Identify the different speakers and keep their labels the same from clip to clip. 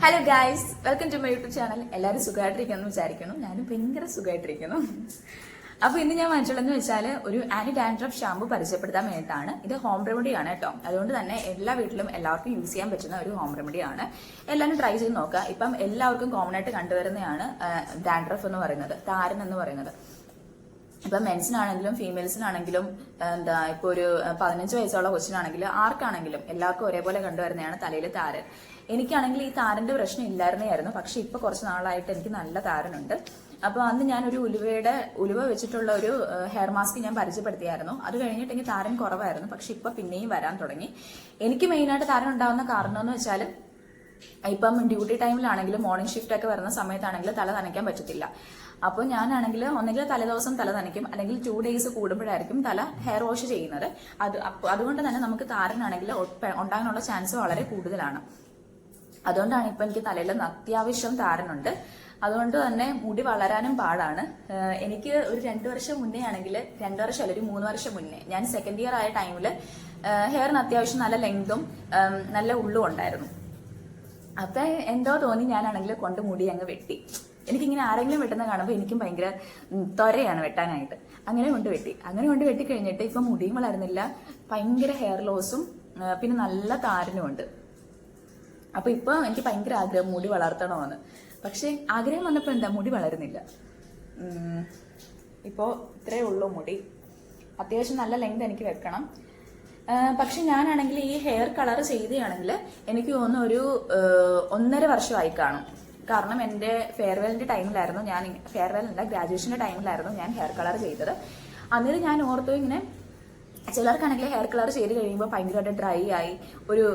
Speaker 1: Hello guys, welcome to my YouTube channel. എല്ലാവരും സുഖമായിട്ടിരിക്കുന്നു വിചാരിക്കണം. ഞാനും ഭയങ്കര സുഖമായിട്ടിരിക്കുന്നു. അപ്പൊ ഇന്ന് ഞാൻ വാങ്ങിച്ചുള്ളതെന്ന് വെച്ചാൽ ഒരു ആന്റി ഡാൻഡ്രഫ് ഷാമ്പു പരിചയപ്പെടുത്താൻ വേണ്ടിയിട്ടാണ്. ഇത് ഹോം റെമഡിയാണ് കേട്ടോ. അതുകൊണ്ട് തന്നെ എല്ലാ വീട്ടിലും എല്ലാവർക്കും യൂസ് ചെയ്യാൻ പറ്റുന്ന ഒരു ഹോം റെമഡിയാണ്. എല്ലാവരും ട്രൈ ചെയ്ത് നോക്കുക. ഇപ്പം എല്ലാവർക്കും കോമൺ ആയിട്ട് കണ്ടുവരുന്നതാണ് ഡാൻഡ്രഫ് എന്ന് പറയുന്നത്, താരൻ എന്ന് പറയുന്നത്. ഇപ്പൊ മെൻസിനാണെങ്കിലും ഫീമെയിൽസിനാണെങ്കിലും ഇപ്പൊ ഒരു 15 വയസ്സുള്ള കൊച്ചിനാണെങ്കിലും ആർക്കാണെങ്കിലും എല്ലാവർക്കും ഒരേപോലെ കണ്ടുവരുന്നതാണ് തലയിൽ താരൻ. എനിക്കാണെങ്കിൽ ഈ താരന്റെ പ്രശ്നം ഇല്ലായിരുന്നേയായിരുന്നു. പക്ഷെ ഇപ്പൊ കുറച്ച് നാളായിട്ട് എനിക്ക് നല്ല താരനുണ്ട്. അപ്പൊ അന്ന് ഞാനൊരു ഉലുവ വെച്ചിട്ടുള്ള ഒരു ഹെയർ മാസ്ക് ഞാൻ പരിചയപ്പെടുത്തിയായിരുന്നു. അത് കഴിഞ്ഞിട്ട് എനിക്ക് താരൻ കുറവായിരുന്നു. പക്ഷെ ഇപ്പൊ പിന്നെയും വരാൻ തുടങ്ങി. എനിക്ക് മെയിനായിട്ട് താരൻ ഉണ്ടാകുന്ന കാരണം എന്ന് വെച്ചാൽ ഇപ്പം ഡ്യൂട്ടി ടൈമിലാണെങ്കിലും മോർണിംഗ് ഷിഫ്റ്റ് ഒക്കെ വരുന്ന സമയത്താണെങ്കിലും തല നനയ്ക്കാൻ പറ്റത്തില്ല. അപ്പോൾ ഞാനാണെങ്കിൽ ഒന്നെങ്കിൽ തലേദിവസം തല നനയ്ക്കും, അല്ലെങ്കിൽ 2 days കൂടുമ്പോഴായിരിക്കും തല ഹെയർ വാഷ് ചെയ്യുന്നത്. അതുകൊണ്ട് തന്നെ നമുക്ക് താരനാണെങ്കിൽ ഉണ്ടാകാനുള്ള ചാൻസ് വളരെ കൂടുതലാണ്. അതുകൊണ്ടാണ് ഇപ്പൊ എനിക്ക് തലയിൽ അത്യാവശ്യം താരനുണ്ട്. അതുകൊണ്ട് തന്നെ മുടി വളരാനും പാടാണ്. എനിക്ക് ഒരു 2 വർഷം മുന്നേ ആണെങ്കിൽ, 2 വർഷം അല്ല, ഒരു 3 വർഷം മുന്നേ ഞാൻ സെക്കൻഡ് ഇയർ ആയ ടൈമിൽ ഹെയറിന് അത്യാവശ്യം നല്ല ലെങ്തും നല്ല ഉള്ളും ഉണ്ടായിരുന്നു. അപ്പൊ എന്തോ തോന്നി ഞാനാണെങ്കിൽ കൊണ്ട് മുടി അങ്ങ് വെട്ടി. എനിക്കിങ്ങനെ ആരെങ്കിലും വെട്ടുന്ന കാണുമ്പോൾ എനിക്കും ഭയങ്കര ത്വരയാണ് വെട്ടാനായിട്ട്. അങ്ങനെ കൊണ്ട് വെട്ടി കഴിഞ്ഞിട്ട് ഇപ്പൊ മുടിയും വളരുന്നില്ല, ഭയങ്കര ഹെയർ ലോസും പിന്നെ നല്ല താരനും ഉണ്ട്. അപ്പൊ ഇപ്പൊ എനിക്ക് ഭയങ്കര ആഗ്രഹം മുടി വളർത്തണമെന്ന്. പക്ഷെ ആഗ്രഹം വന്നപ്പോ എന്താ, മുടി വളരുന്നില്ല. ഇപ്പോ ഇത്രേ ഉള്ളൂ മുടി. അത്യാവശ്യം നല്ല ലെങ്ത് എനിക്ക് വെക്കണം. പക്ഷെ ഞാനാണെങ്കിൽ ഈ ഹെയർ കളർ ചെയ്തതാണെങ്കിൽ എനിക്ക് തോന്നുന്നു ഒരു 1.5 വർഷമായി കാണും. കാരണം എന്റെ ഫെയർവെല്ലിന്റെ ടൈമിലായിരുന്നു ഗ്രാജുവേഷന്റെ ടൈമിലായിരുന്നു ഞാൻ ഹെയർ കളർ ചെയ്തത്. അന്നേരം ഞാൻ ഓർത്തു, ഇങ്ങനെ ചിലർക്കാണെങ്കിൽ ഹെയർ കളർ ചെയ്ത് കഴിയുമ്പോൾ ഭയങ്കരമായിട്ട് ഡ്രൈ ആയി, ഒരു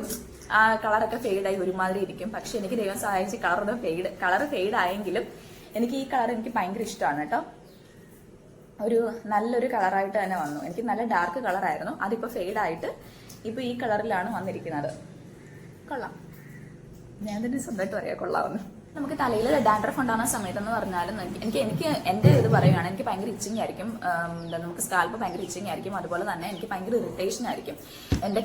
Speaker 1: ആ കളറൊക്കെ ഫെയ്ഡായി ഒരുമാതിരി ഇരിക്കും. പക്ഷെ എനിക്ക് ദൈവം സഹായിച്ച് കളർ ഫെയ്ഡ് ആയെങ്കിലും എനിക്ക് ഈ കളർ എനിക്ക് ഭയങ്കര ഇഷ്ടമാണ് കേട്ടോ. ഒരു നല്ലൊരു കളറായിട്ട് തന്നെ വന്നു. എനിക്ക് നല്ല ഡാർക്ക് കളറായിരുന്നു, അതിപ്പോ ഫെയ്ഡ് ആയിട്ട് ഇപ്പൊ ഈ കളറിലാണ് വന്നിരിക്കുന്നത്. കൊള്ളാം, ഞാൻ തന്നെ സ്വന്തമായിട്ട് പറയാം കൊള്ളാമെന്ന്. നമുക്ക് തലയിൽ ഡാൻഡ്രഫ് ഉണ്ടാകുന്ന സമയത്തെന്ന് പറഞ്ഞാലും എനിക്ക് എന്റെ ഇത് പറയുകയാണ്, എനിക്ക് ഭയങ്കര ഇച്ചിങ് ആയിരിക്കും. നമുക്ക് സ്കാൽപ്പ് ഭയങ്കര ഇച്ചിങ് ആയിരിക്കും. അതുപോലെ തന്നെ എനിക്ക് ഭയങ്കര ഇറിറ്റേഷൻ ആയിരിക്കും. എന്റെ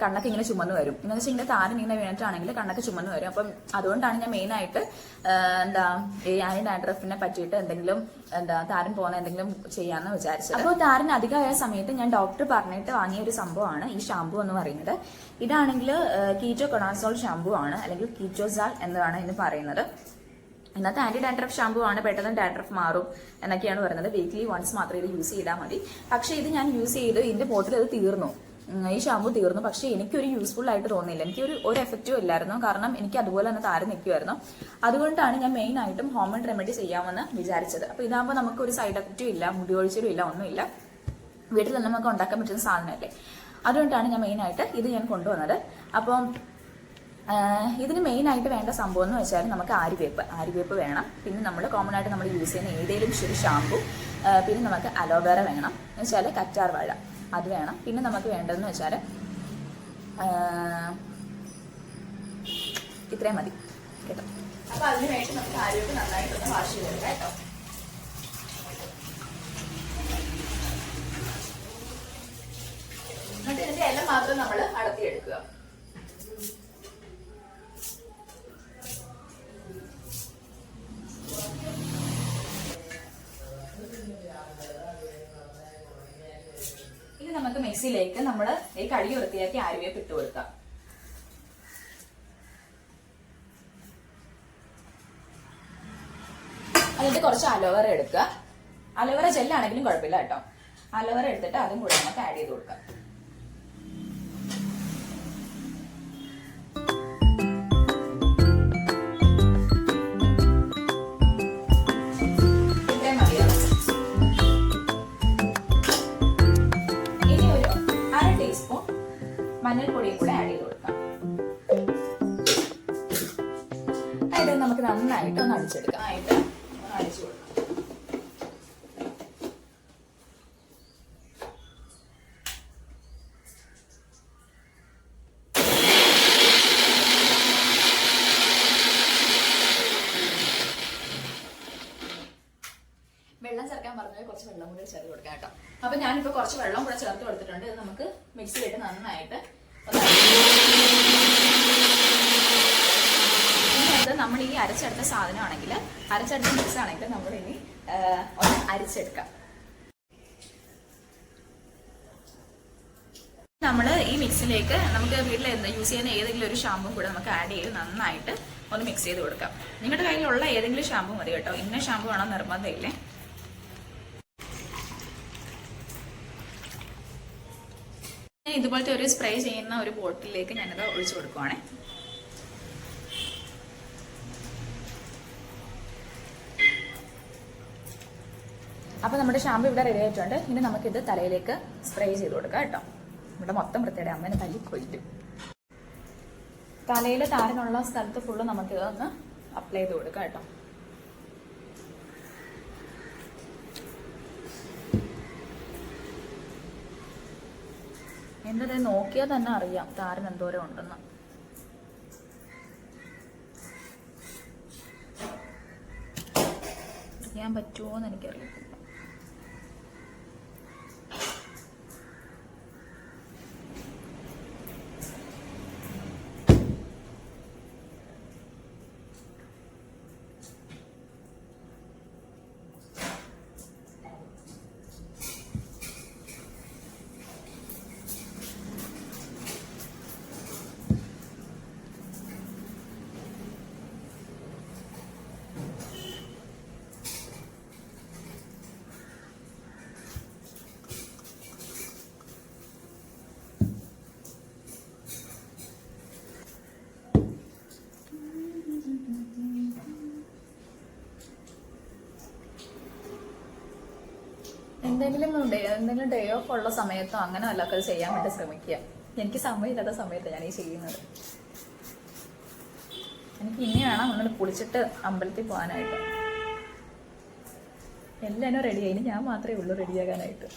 Speaker 1: കണ്ണൊക്കെ ഇങ്ങനെ ചുമന്ന് വരും. എന്ന് വെച്ചാൽ ഇങ്ങനെ താരൻ ഇങ്ങനെ വീണിട്ടാണെങ്കിൽ കണ്ണൊക്കെ ചുമന്ന് വരും. അപ്പം അതുകൊണ്ടാണ് ഞാൻ മെയിനായിട്ട് ഈ ആന്റി ഡാൻഡ്രഫിനെ പറ്റിയിട്ട് എന്തെങ്കിലും താരൻ പോകുന്ന എന്തെങ്കിലും ചെയ്യാന്ന് വിചാരിച്ചത്. അപ്പോൾ താരൻ അധികമായ സമയത്ത് ഞാൻ ഡോക്ടർ പറഞ്ഞിട്ട് വാങ്ങിയ ഒരു സംഭവമാണ് ഈ ഷാമ്പു എന്ന് പറയുന്നത്. ഇതാണെങ്കിൽ കീറ്റോകൊണാസോൾ ഷാമ്പു ആണ്, അല്ലെങ്കിൽ കീറ്റോസാൾ എന്നതാണ് ഇതിന് പറയുന്നത്. ഇന്നത്തെ ആന്റി ഡാൻഡ്രഫ് ഷാമ്പു ആണ്, പെട്ടെന്ന് ഡാൻഡ്രഫ് മാറും എന്നൊക്കെയാണ് പറയുന്നത്. വീക്ക്ലി വൺസ് മാത്രമേ ഇത് യൂസ് ചെയ്താൽ മതി. പക്ഷെ ഇത് ഞാൻ യൂസ് ചെയ്ത് ഇതിന്റെ ബോട്ടിൽ അത് തീർന്നു, ഈ ഷാമ്പു തീർന്നു. പക്ഷെ എനിക്കൊരു യൂസ്ഫുൾ ആയിട്ട് തോന്നിയില്ല. എനിക്ക് ഒരു എഫക്റ്റും ഇല്ലായിരുന്നു. കാരണം എനിക്ക് അതുപോലെ തന്നെ താരം നിൽക്കുമായിരുന്നു. അതുകൊണ്ടാണ് ഞാൻ മെയിൻ ആയിട്ടും ഹോം റെമഡി ചെയ്യാമെന്ന് വിചാരിച്ചത്. അപ്പൊ ഇതാകുമ്പോൾ നമുക്ക് ഒരു സൈഡ് എഫക്റ്റും ഇല്ല, മുടി ഒഴിച്ചിലും ഇല്ല, ഒന്നുമില്ല. വീട്ടിൽ തന്നെ നമുക്ക് ഉണ്ടാക്കാൻ പറ്റുന്ന സാധനമല്ലേ. അതുകൊണ്ടാണ് ഞാൻ മെയിനായിട്ട് ഇത് ഞാൻ കൊണ്ടുവന്നത്. അപ്പം ഇതിന് മെയിനായിട്ട് വേണ്ട സംഭവം എന്ന് വെച്ചാൽ നമുക്ക് ആര്യവേപ്പ് വേണം. പിന്നെ നമ്മൾ കോമൺ ആയിട്ട് നമ്മൾ യൂസ് ചെയ്യുന്ന ഏതെങ്കിലും ഒരു ഷാമ്പു. പിന്നെ നമുക്ക് അലോവേറ വേണം, എന്ന് വെച്ചാൽ കറ്റാർ വാഴ, അത് വേണം. പിന്നെ നമുക്ക് വേണ്ടതെന്ന് വെച്ചാൽ ഇത്രയും മതി കേട്ടോ. അപ്പൊ അതിന് വേണ്ടി നമുക്ക് ആര്യവേപ്പ് നന്നായിട്ടൊന്ന് വാഷ് ചെയ്തെടുക്കാം കേട്ടോ. എന്നിട്ട് ഇതിന്റെ ഇല മാത്രം നമ്മൾ അടത്തിയെടുക്കുക. ഇനി നമുക്ക് മിക്സിയിലേക്ക് നമ്മൾ ഈ കഴുകി വൃത്തിയാക്കി ആര്യവേപ്പ് ഇട്ട് കൊടുക്കാം. അതിന്റെ കുറച്ച് അലോവേറ എടുക്കുക. അലോവേറ ജെല്ലാണെങ്കിലും കുഴപ്പമില്ല കേട്ടോ. അലോവേറ എടുത്തിട്ട് അതും കൂടെ നമുക്ക് ആഡ് ചെയ്ത് കൊടുക്കാം. മഞ്ഞൾപ്പൊടിയും കൂടെ ആഡ് ചെയ്ത് കൊടുക്കാം. അതിന് നമുക്ക് നന്നായിട്ട് ഒന്ന് അടിച്ചെടുക്കാം. അടിച്ചു കൊടുക്കാം. വെള്ളം ചേർക്കാൻ പറഞ്ഞാൽ കുറച്ച് വെള്ളം കൂടി ചേർത്ത് കൊടുക്കാം കേട്ടോ. അപ്പൊ ഞാനിപ്പോ കുറച്ച് വെള്ളം കൂടെ ചേർത്ത് കൊടുത്തിട്ടുണ്ട്. ഇത് നമുക്ക് മിക്സിയിലിട്ട് നന്നായിട്ട് നമ്മൾ ഈ അരച്ചെടുത്ത സാധനമാണെങ്കിൽ അരച്ചെടുത്ത മിക്സ് ആണെങ്കിൽ നമ്മൾ ഇനി ഒന്ന് അരിച്ചെടുക്കാം. നമ്മൾ ഈ മിക്സിലേക്ക് നമുക്ക് വീട്ടിൽ യൂസ് ചെയ്യുന്ന ഏതെങ്കിലും ഒരു ഷാമ്പൂ കൂടെ നമുക്ക് ആഡ് ചെയ്ത് നന്നായിട്ട് ഒന്ന് മിക്സ് ചെയ്ത് കൊടുക്കാം. നിങ്ങളുടെ കയ്യിലുള്ള ഏതെങ്കിലും ഷാമ്പൂ മതി കേട്ടോ, ഇന്ന ഷാമ്പൂ വേണം നിർബന്ധമില്ലേ. ഇതുപോലത്തെ ഒരു സ്പ്രേ ചെയ്യുന്ന ഒരു ബോട്ടിലേക്ക് ഞാനത് ഒഴിച്ചു കൊടുക്കുവാണേ. അപ്പൊ നമ്മുടെ ഷാമ്പു ഇവിടെ റെഡി ആയിട്ടുണ്ട്. ഇനി നമുക്കിത് തലയിലേക്ക് സ്പ്രേ ചെയ്ത് കൊടുക്കാം കേട്ടോ. ഇവിടെ മൊത്തം വൃത്തിയുടെ അമ്മേനെ തല്ലി കൊല്ലും. തലയിൽ താരനുള്ള സ്ഥലത്ത് ഫുള്ള് നമുക്കിതൊന്ന് അപ്ലൈ ചെയ്ത് കൊടുക്കാം കേട്ടോ. എന്റെ നോക്കിയാൽ തന്നെ അറിയാം താരൻ എന്തോരം ഉണ്ടെന്ന്. അറിയാൻ പറ്റുമോന്ന് എനിക്കറിയാം. എന്തെങ്കിലും ഡേ ഓഫ് ഉള്ള സമയത്തോ അങ്ങനെ വല്ലതൊക്കെ ചെയ്യാൻ വേണ്ടി ശ്രമിക്കുക. എനിക്ക് സമയമില്ലാത്ത സമയത്ത് ഞാൻ ഈ ചെയ്യുന്നത്. എനിക്ക് ഇനി വേണം ഒന്നുകൂടി കുളിച്ചിട്ട് അമ്പലത്തിൽ പോകാനായിട്ട്. എല്ലാവരും റെഡിയായി, ഇനി ഞാൻ മാത്രമേ ഉള്ളൂ റെഡിയാകാനായിട്ട്.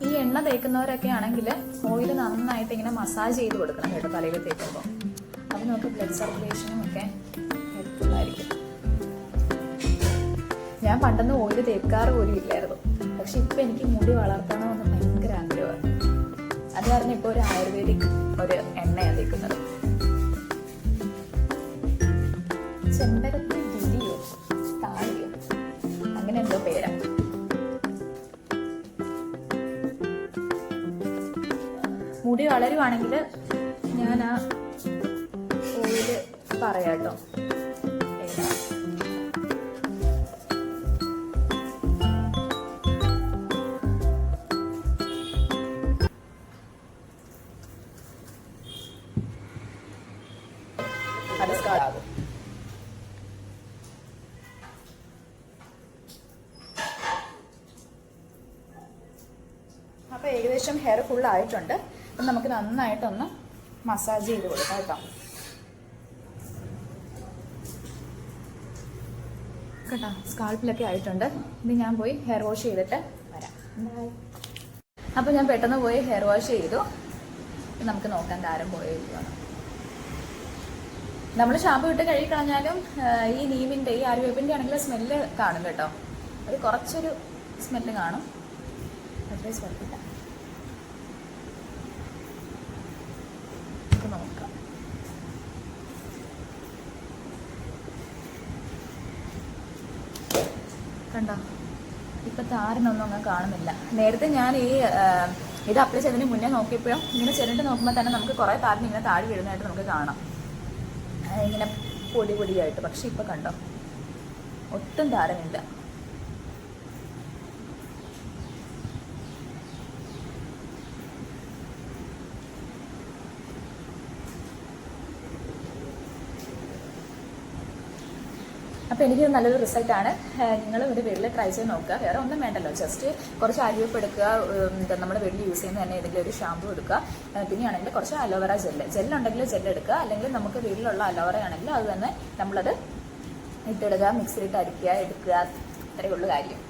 Speaker 1: ഈ എണ്ണ തേക്കുന്നവരൊക്കെ ആണെങ്കിൽ ഓയിൽ നന്നായിട്ട് ഇങ്ങനെ മസാജ് ചെയ്ത് കൊടുക്കണം കേട്ടോ തലയിൽ തേക്കുമ്പോൾ. അത് നമുക്ക് ബ്ലഡ് സർക്കുലേഷനും ഒക്കെ ഹെൽപ്ഫുൾ ആയിരിക്കും. ഞാൻ പണ്ടൊന്നും ഓയിൽ തേക്കാറ് പോലും ഇല്ലായിരുന്നു. പക്ഷെ ഇപ്പൊ എനിക്ക് മുടി വളർത്തണമെന്ന് ഭയങ്കര ആഗ്രഹമാണ്. അത് കാരണം ഇപ്പൊ ഒരു ആയുർവേദിക് ഒരു എണ്ണയാണ് തേക്കുന്നത്. ചെമ്പരത്തി ഗിരിയോ താളിയോ അങ്ങനെ എന്തോ പേരാ. മുടി വളരുവാണെങ്കിൽ ഞാൻ ആ ഓയില് പറയാട്ടോ. അത് സ്റ്റാർട്ട് ആകും. അപ്പൊ ഏകദേശം ഹെയർ ഫുൾ ആയിട്ടുണ്ട്. നമുക്ക് നന്നായിട്ടൊന്ന് മസാജ് ചെയ്ത് കൊടുക്കാം കേട്ടോ. കേട്ടോ സ്കാൾപ്പിലൊക്കെ ആയിട്ടുണ്ട്. ഇനി ഞാൻ പോയി ഹെയർ വാഷ് ചെയ്തിട്ട് വരാം. അപ്പോൾ ഞാൻ പെട്ടെന്ന് പോയി ഹെയർ വാഷ് ചെയ്തു. നമുക്ക് നോക്കാൻ താരം പോയിരിക്കുകയാണ്. നമ്മൾ ഷാമ്പു ഇട്ട് കഴുകി കളഞ്ഞാലും ഈ നീമിൻ്റെ ഈ ആര്യവേപ്പിൻ്റെ ആണെങ്കിൽ സ്മെല്ല് കാണും കേട്ടോ. ഒരു കുറച്ചൊരു സ്മെല്ല് കാണും. അത്രയും സ്മെല്ലില്ല. നോക്കാം. കണ്ടോ ഇപ്പൊ താരനൊന്നും അങ്ങനെ കാണുന്നില്ല. നേരത്തെ ഞാൻ ഇത് അപ്ലൈ ചെയ്തതിന് മുന്നേ നോക്കിയപ്പോഴും ഇങ്ങനെ ചെറിട്ട് നോക്കുമ്പോൾ തന്നെ നമുക്ക് കുറെ താരൻ ഇങ്ങനെ താഴെ വീഴുന്നതായിട്ട് നമുക്ക് കാണാം, ഇങ്ങനെ പൊടി പൊടിയായിട്ട്. പക്ഷെ ഇപ്പൊ കണ്ടോ ഒട്ടും താരനില്ല. അപ്പോൾ എനിക്ക് നല്ലൊരു റിസൾട്ടാണ്. നിങ്ങളും ഇത് വീട്ടിൽ ട്രൈ ചെയ്ത് നോക്കുക. വേറെ ഒന്നും വേണ്ടല്ലോ, ജസ്റ്റ് കുറച്ച് അരിവേപ്പ് എടുക്കുക, നമ്മുടെ വീട്ടിൽ യൂസ് ചെയ്യുന്ന തന്നെ ഏതെങ്കിലും ഒരു ഷാമ്പു എടുക്കുക. പിന്നെയാണെങ്കിൽ കുറച്ച് അലോവേറ ജെല്ലുണ്ടെങ്കിൽ ജെല്ല് എടുക്കുക, അല്ലെങ്കിൽ നമുക്ക് വീട്ടിലുള്ള അലോവേറ ആണെങ്കിൽ അത് തന്നെ നമ്മളത് ഇട്ടിടുക, മിക്സിയിലിട്ട് അരിക്കുക, എടുക്കുക. അത്രയേ ഉള്ളൂ കാര്യം.